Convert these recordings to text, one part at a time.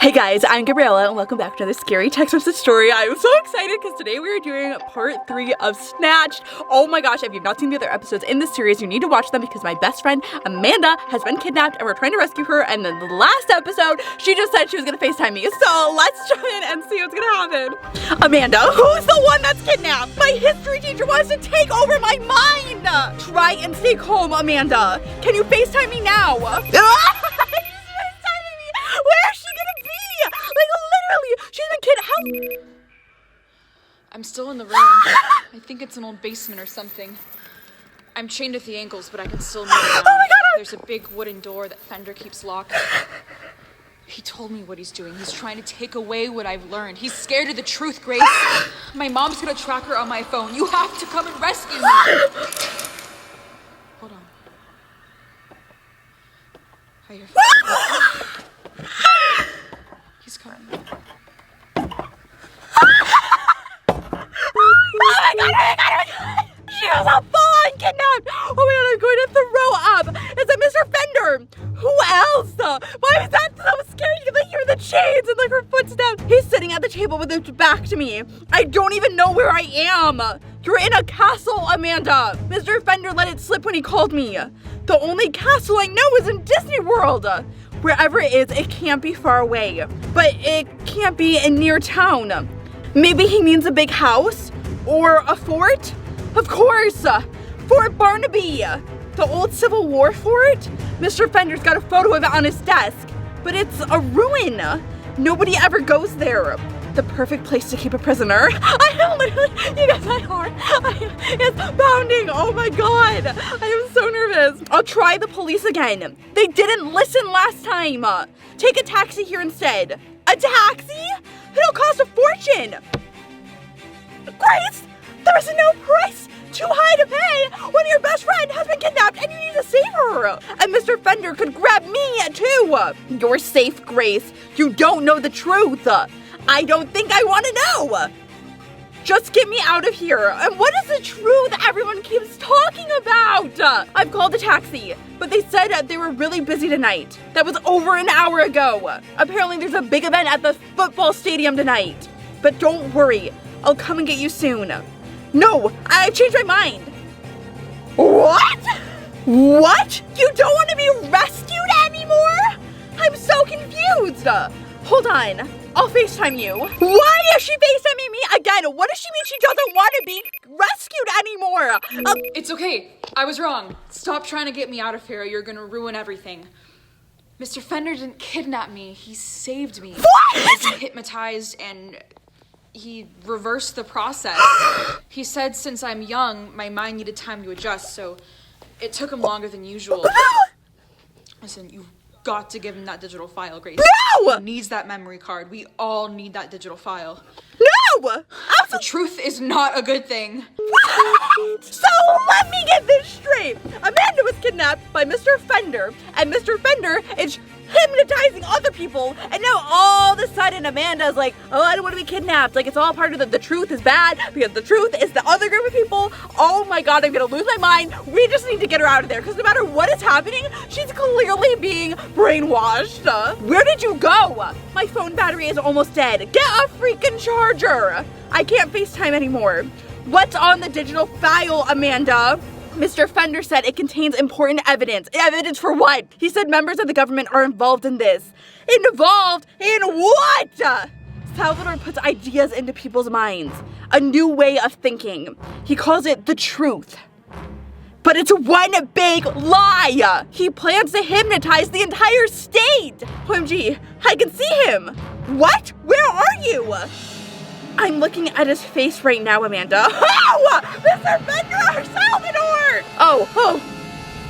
Hey guys, I'm Gabriella and welcome back to another scary text message story. I'm so excited because today we are doing part 3 of Snatched. Oh my gosh, if you've not seen the other episodes in this series, you need to watch them because my best friend Amanda has been kidnapped and we're trying to rescue her, and then the last episode, she just said she was gonna FaceTime me. So let's try in and see what's gonna happen. Amanda, who's the one that's kidnapped? My history teacher wants to take over my mind. Try and stay calm, Amanda. Can you FaceTime me now? Where is she gonna be? Like literally, she's been kidnapped. I'm still in the room. I think it's an old basement or something. I'm chained at the ankles, but I can still move around. Oh my god! There's a big wooden door that Fender keeps locked. He told me what he's doing. He's trying to take away what I've learned. He's scared of the truth, Grace. My mom's gonna track her on my phone. You have to come and rescue me. Hold on. Are you? He's coming. Oh my god! She was a full-on kidnapped! Oh my god, I'm going to throw up! Is it Mr. Fender? Who else? Why is that so scary? You can like hear the chains and like her footsteps. He's sitting at the table with his back to me. I don't even know where I am. You're in a castle, Amanda. Mr. Fender let it slip when he called me. The only castle I know is in Disney World. Wherever it is, it can't be far away. But it can't be in near town. Maybe he means a big house? Or a fort? Of course! Fort Barnaby! The old Civil War fort? Mr. Fender's got a photo of it on his desk. But it's a ruin. Nobody ever goes there. The perfect place to keep a prisoner. I am literally, you guys, my heart is pounding. Oh my god. I am so nervous. I'll try the police again. They didn't listen last time. Take a taxi here instead. A taxi? It'll cost a fortune. Grace, there is no price too high to pay when your best friend has been kidnapped and you need to save her. And Mr. Fender could grab me too. You're safe, Grace. You don't know the truth. I don't think I want to know. Just get me out of here. And what is the truth everyone keeps talking about? I've called a taxi, but they said they were really busy tonight. That was over an hour ago. Apparently there's a big event at the football stadium tonight. But don't worry, I'll come and get you soon. No, I've changed my mind. What? What? You don't want to be rescued anymore? I'm so confused. Hold on. I'll FaceTime you. Why is she FaceTiming me again? What does she mean she doesn't want to be rescued anymore? It's okay. I was wrong. Stop trying to get me out of here. You're gonna ruin everything. Mr. Fender didn't kidnap me. He saved me. What? He hypnotized and he reversed the process. He said since I'm young, my mind needed time to adjust, so it took him longer than usual. Listen, you've got to give him that digital file, Grace. No! He needs that memory card. We all need that digital file. No! The truth is not a good thing. What? So let me get this straight. Amanda was kidnapped by Mr. Fender, and Mr. Fender is hypnotizing other people, and now all of a sudden Amanda's like, oh, I don't want to be kidnapped. Like, it's all part of the truth is bad because the truth is the other group of people. Oh my god, I'm gonna lose my mind. We just need to get her out of there because no matter what is happening, she's clearly being brainwashed. Where did you go? My phone battery is almost dead. Get a freaking charger. I can't FaceTime anymore. What's on the digital file, Amanda? Mr. Fender said it contains important evidence. Evidence for what? He said members of the government are involved in this. Involved in what? Salvador puts ideas into people's minds. A new way of thinking. He calls it the truth. But it's one big lie. He plans to hypnotize the entire state. OMG, I can see him. What? Where are you? I'm looking at his face right now, Amanda. Oh! Mr. Fender, Salvador! Oh,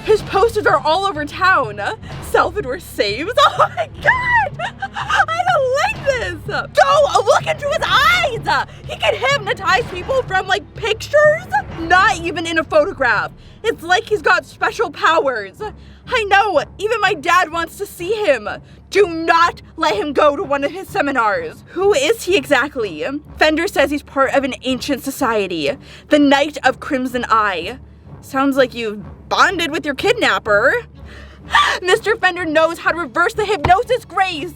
his posters are all over town. Salvador saves? Oh my god! I don't like this! Don't look into his eyes! He can hypnotize people from, like, pictures? Not even in a photograph. It's like he's got special powers. I know, even my dad wants to see him. Do not let him go to one of his seminars. Who is he exactly? Fender says he's part of an ancient society, the Knight of Crimson Eye. Sounds like you've bonded with your kidnapper. Mr. Fender knows how to reverse the hypnosis, Grace.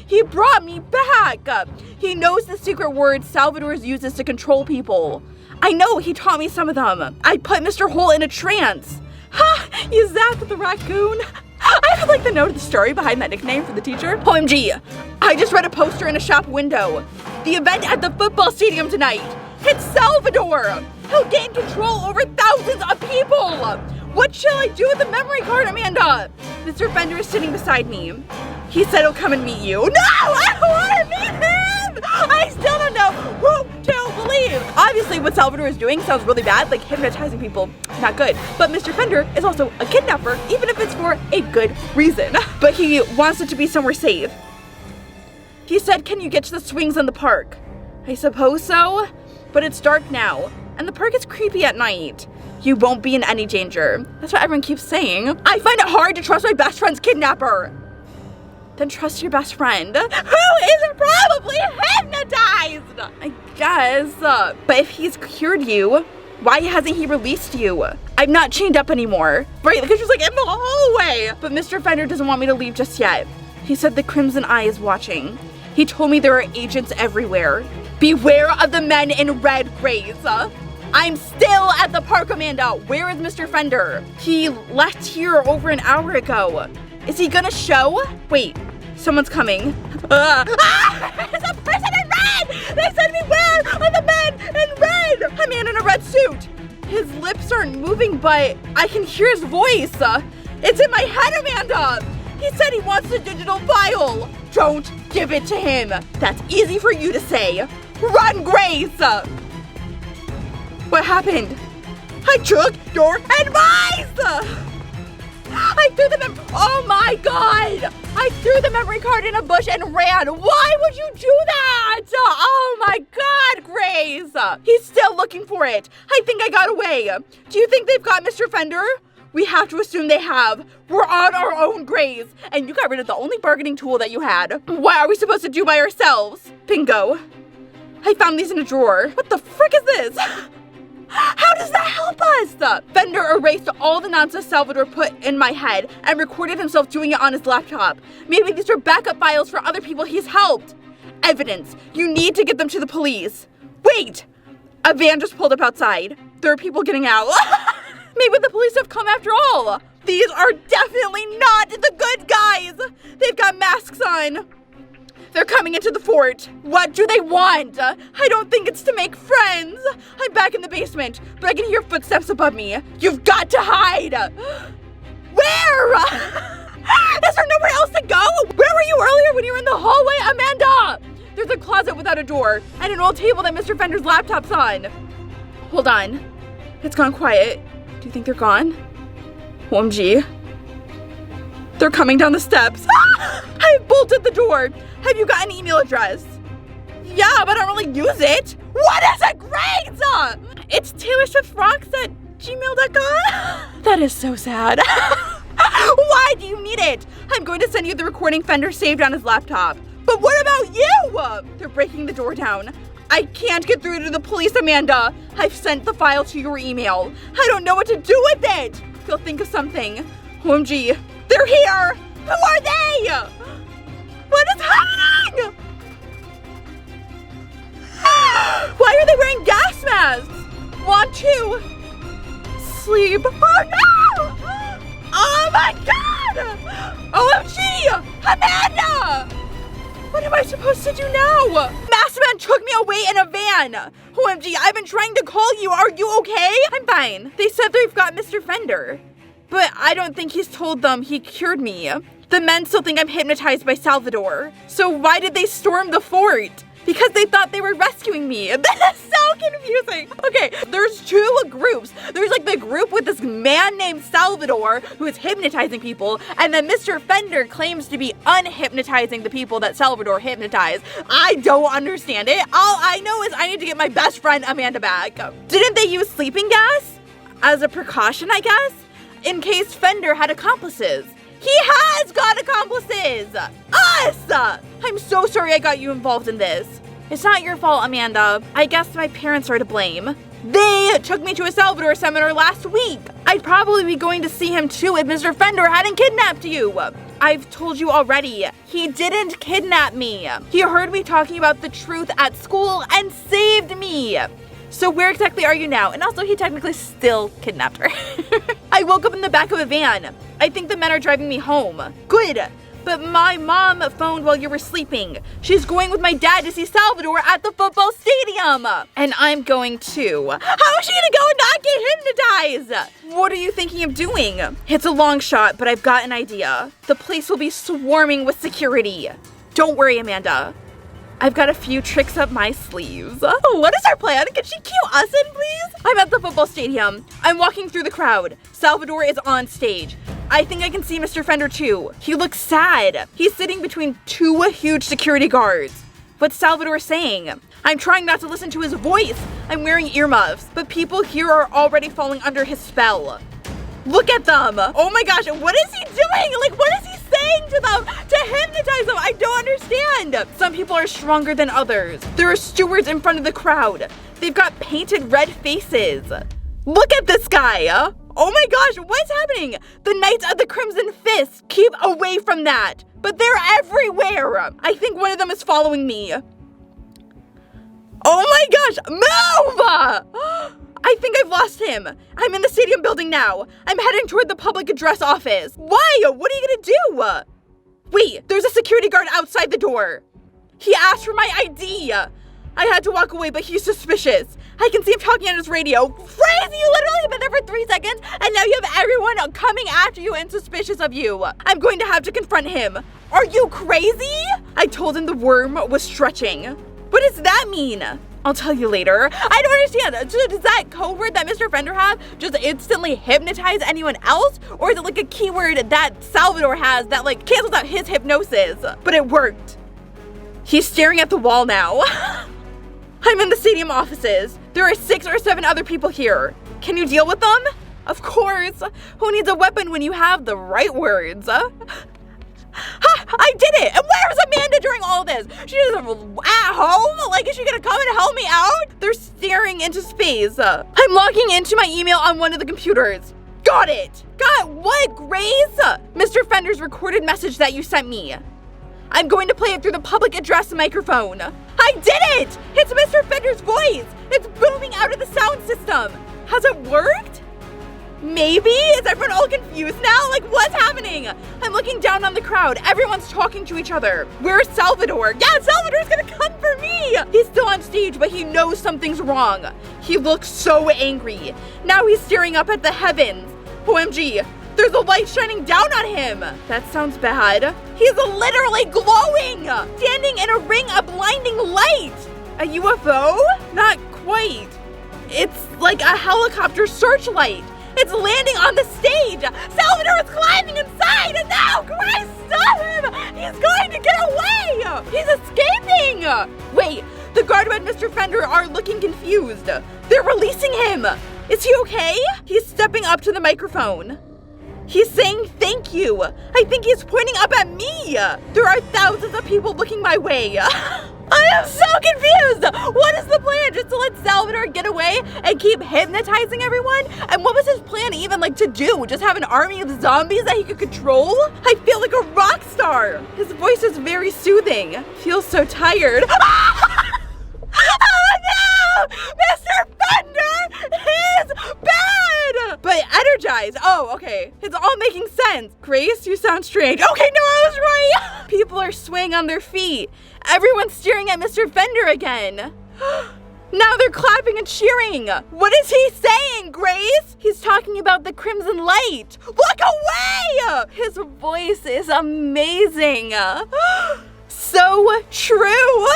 He brought me back. He knows the secret words Salvador uses to control people. I know, he taught me some of them. I put Mr. Hole in a trance. Ha! You zapped the raccoon. I would like to know the story behind that nickname for the teacher. OMG, I just read a poster in a shop window. The event at the football stadium tonight. It's Salvador. He'll gain control over thousands of people. What shall I do with the memory card, Amanda? Mr. Fender is sitting beside me. He said he'll come and meet you. No, I don't want to meet him. I still don't know who to believe. Obviously, what Salvador is doing sounds really bad, like hypnotizing people. Not good. But Mr. Fender is also a kidnapper, even if it's for a good reason. But he wants it to be somewhere safe. He said, can you get to the swings in the park? I suppose so, but it's dark now, and the park is creepy at night. You won't be in any danger. That's what everyone keeps saying. I find it hard to trust my best friend's kidnapper. Then trust your best friend, who is probably hypnotized. I guess, but if he's cured you, why hasn't he released you? I'm not chained up anymore. Right, because she's like in the hallway. But Mr. Fender doesn't want me to leave just yet. He said the Crimson Eye is watching. He told me there are agents everywhere. Beware of the men in red, Grace. I'm still at the park, Amanda. Where is Mr. Fender? He left here over an hour ago. Is he gonna show? Wait, someone's coming. It's a person in red! They said beware of the men in red! A man in a red suit. His lips aren't moving, but I can hear his voice. It's in my head, Amanda. He said he wants the digital file. Don't give it to him. That's easy for you to say. Run, Grace! What happened? I took your advice! I threw oh my God! I threw the memory card in a bush and ran. Why would you do that? Oh my God, Grace! He's still looking for it. I think I got away. Do you think they've got Mr. Fender? We have to assume they have. We're on our own, Grace. And you got rid of the only bargaining tool that you had. What are we supposed to do by ourselves? Bingo. I found these in a drawer. What the frick is this? How does that help us? Fender erased all the nonsense Salvador put in my head and recorded himself doing it on his laptop. Maybe these are backup files for other people he's helped. Evidence. You need to get them to the police. Wait! A van just pulled up outside. There are people getting out. Maybe the police have come after all. These are definitely not the good guys. They've got masks on. They're coming into the fort. What do they want? I don't think it's to make friends. I'm back in the basement, but I can hear footsteps above me. You've got to hide. Where? Is there nowhere else to go? Where were you earlier when you were in the hallway, Amanda? There's a closet without a door and an old table that Mr. Fender's laptop's on. Hold on. It's gone quiet. Do you think they're gone? OMG. They're coming down the steps. I bolted the door. Have you got an email address? Yeah, but I don't really use it. What is it, Grace? It's TaylorSwiftRocks@gmail.com. That is so sad. Why do you need it? I'm going to send you the recording Fender saved on his laptop. But what about you? They're breaking the door down. I can't get through to the police, Amanda. I've sent the file to your email. I don't know what to do with it. They'll think of something. OMG. They're here! Who are they? What is happening? Why are they wearing gas masks? Want to sleep? Oh no! Oh my God! OMG! Amanda! What am I supposed to do now? Masked man took me away in a van. OMG, I've been trying to call you. Are you okay? I'm fine. They said they've got Mr. Fender. But I don't think he's told them he cured me. The men still think I'm hypnotized by Salvador. So why did they storm the fort? Because they thought they were rescuing me. That is so confusing. Okay, there's two groups. There's like the group with this man named Salvador who is hypnotizing people, and then Mr. Fender claims to be unhypnotizing the people that Salvador hypnotized. I don't understand it. All I know is I need to get my best friend Amanda back. Didn't they use sleeping gas? As a precaution, I guess? In case Fender had accomplices. He has got accomplices! Us! I'm so sorry I got you involved in this. It's not your fault, Amanda. I guess my parents are to blame. They took me to a Salvador seminar last week. I'd probably be going to see him too if Mr. Fender hadn't kidnapped you. I've told you already, he didn't kidnap me. He heard me talking about the truth at school and saved me. So where exactly are you now? And also, he technically still kidnapped her. I woke up in the back of a van. I think the men are driving me home. Good. But my mom phoned while you were sleeping. She's going with my dad to see Salvador at the football stadium. And I'm going too. How is she gonna go and not get hypnotized? What are you thinking of doing? It's a long shot, but I've got an idea. The place will be swarming with security. Don't worry, Amanda. I've got a few tricks up my sleeves. What is our plan? Can she cue us in, please? I'm at the football stadium. I'm walking through the crowd. Salvador is on stage. I think I can see Mr. Fender too. He looks sad. He's sitting between two huge security guards. What's Salvador saying? I'm trying not to listen to his voice. I'm wearing earmuffs, but people here are already falling under his spell. Look at them. Oh my gosh, what is he doing? Like, what is he saying to them to hypnotize them? I don't understand. Some people are stronger than others. There are stewards in front of the crowd. They've got painted red faces. Look at this guy. Oh my gosh, what's happening? The Knights of the Crimson Fist. Keep away from that. But they're everywhere. I think one of them is following me. Oh my gosh, move! I think I've lost him. I'm in the stadium building now. I'm heading toward the public address office. Why? What are you gonna do? Wait, there's a security guard outside the door. He asked for my ID. I had to walk away, but he's suspicious. I can see him talking on his radio. Crazy, you literally have been there for 3 seconds, and now you have everyone coming after you and suspicious of you. I'm going to have to confront him. Are you crazy? I told him the worm was stretching. What does that mean? I'll tell you later. I don't understand. So does that code word that Mr. Fender have just instantly hypnotize anyone else? Or is it like a keyword that Salvador has that like cancels out his hypnosis? But it worked. He's staring at the wall now. I'm in the stadium offices. There are 6 or 7 other people here. Can you deal with them? Of course. Who needs a weapon when you have the right words? Ha! I did it! And where's Amanda during all this? She's at home? Like, is she gonna come and help me out? They're staring into space. I'm logging into my email on one of the computers. Got it! Got what, Grace? Mr. Fender's recorded message that you sent me. I'm going to play it through the public address microphone. I did it! It's Mr. Fender's voice! It's booming out of the sound system. Has it worked? Maybe? Is everyone all confused now? Like, what's happening? I'm looking down on the crowd. Everyone's talking to each other. Where's Salvador? Yeah, Salvador's gonna come for me! He's still on stage, but he knows something's wrong. He looks so angry. Now he's staring up at the heavens. OMG, there's a light shining down on him. That sounds bad. He's literally glowing! Standing in a ring of blinding light! A UFO? Not quite. It's like a helicopter searchlight. It's landing on the stage! Salvador is climbing inside! And now, Christ, stop him! He's going to get away! He's escaping! Wait, the guard and Mr. Fender are looking confused. They're releasing him! Is he okay? He's stepping up to the microphone. He's saying thank you. I think he's pointing up at me. There are thousands of people looking my way. I am so confused! What is the plan? Just to let Salvador get away and keep hypnotizing everyone? And what was his plan even like to do? Just have an army of zombies that he could control? I feel like a rock star! His voice is very soothing. Feels so tired. Oh no! Mr. Fender is bad! But energized. Oh, okay. It's all making sense. Grace, you sound strange. Okay, no, I was right. People are swaying on their feet. Everyone's staring at Mr. Fender again. Now they're clapping and cheering. What is he saying, Grace? He's talking about the crimson light. Look away! His voice is amazing. So true.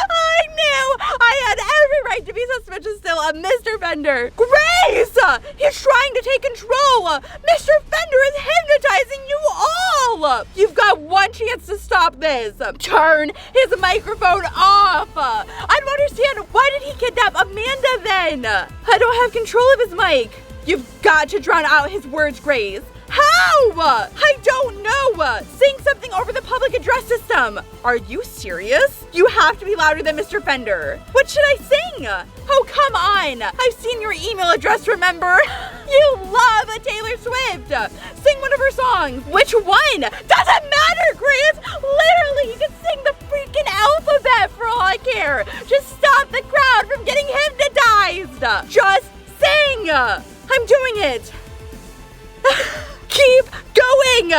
I knew I had every right to be suspicious still of Mr. Fender. Grace! He's trying to take control. Mr. Fender is hypnotizing you all. You've got one chance to stop this. Turn his microphone off. I don't understand. Why did he kidnap Amanda then? I don't have control of his mic. You've got to drown out his words, Grace. How? I don't know. Sing something over the public address system. Are you serious? You have to be louder than Mr. Fender. What should I sing? Oh, come on. I've seen your email address, remember? You love a Taylor Swift. Sing one of her songs. Which one? Doesn't matter, Grace. Literally, you can sing the freaking alphabet for all I care. Just stop the crowd from getting hypnotized. Just sing. I'm doing it. Keep going.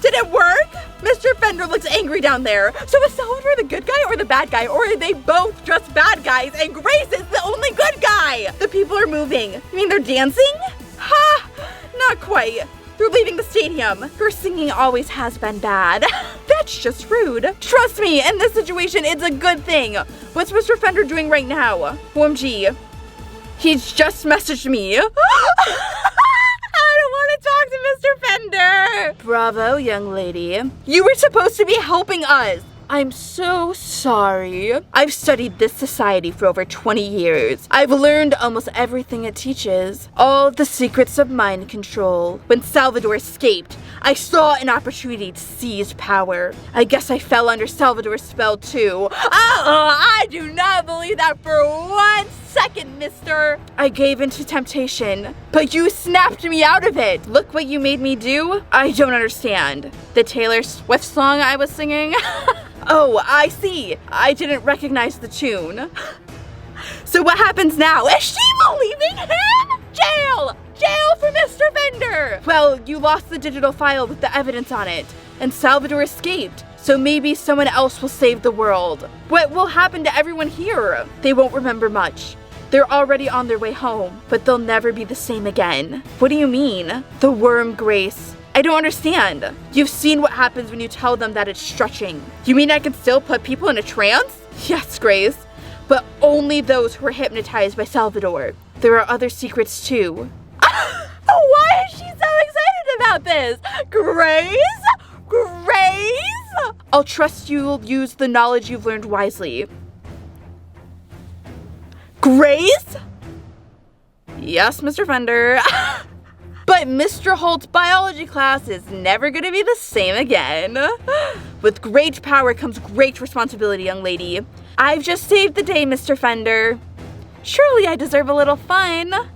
Did it work? Mr. Fender looks angry down there. So is Salvador the good guy or the bad guy? Or are they both just bad guys and Grace is the only good guy? The people are moving. You mean they're dancing? Ha! Not quite. They're leaving the stadium. Her singing always has been bad. That's just rude. Trust me, in this situation, it's a good thing. What's Mr. Fender doing right now? OMG. He's just messaged me. Talk to Mr. Fender. Bravo, young lady. You were supposed to be helping us. I'm so sorry. I've studied this society for over 20 years. I've learned almost everything it teaches. All the secrets of mind control. When Salvador escaped, I saw an opportunity to seize power. I guess I fell under Salvador's spell too. I do not believe that for 1 second, mister. I gave in to temptation, but you snapped me out of it. Look what you made me do. I don't understand. The Taylor Swift song I was singing? Oh, I see. I didn't recognize the tune. So what happens now? Is she believing him? Jail! Jail for Mr. Fender! Well, you lost the digital file with the evidence on it, and Salvador escaped. So maybe someone else will save the world. What will happen to everyone here? They won't remember much. They're already on their way home, but they'll never be the same again. What do you mean? The worm, Grace. I don't understand. You've seen what happens when you tell them that it's stretching. You mean I can still put people in a trance? Yes, Grace, but only those who are hypnotized by Salvador. There are other secrets too. Why is she so excited about this? Grace? Grace? I'll trust you'll use the knowledge you've learned wisely. Grace? Yes, Mr. Fender. But Mr. Holt's biology class is never gonna be the same again. With great power comes great responsibility, young lady. I've just saved the day, Mr. Fender. Surely I deserve a little fun. Oh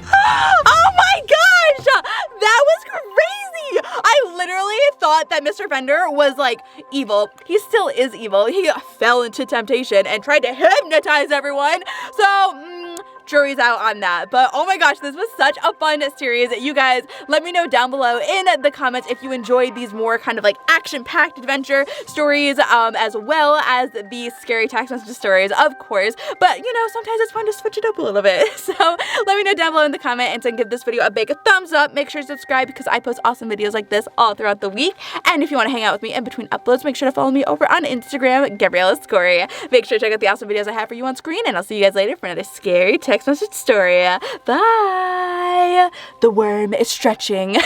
my gosh! That was crazy! I literally thought that Mr. Fender was like evil. He still is evil. He fell into temptation and tried to hypnotize everyone. So, jury's out on that. But oh my gosh, this was such a fun series. You guys, let me know down below in the comments if you enjoyed these more kind of like action-packed adventure stories, as well as the scary text message stories, of course. But you know, sometimes it's fun to switch it up a little bit. So let me know down below in the comment and to give this video a big thumbs up. Make sure to subscribe because I post awesome videos like this all throughout the week. And if you want to hang out with me in between uploads, make sure to follow me over on Instagram, Gabriella Skory. Make sure to check out the awesome videos I have for you on screen, and I'll see you guys later for another scary text message story. Bye! The worm is stretching.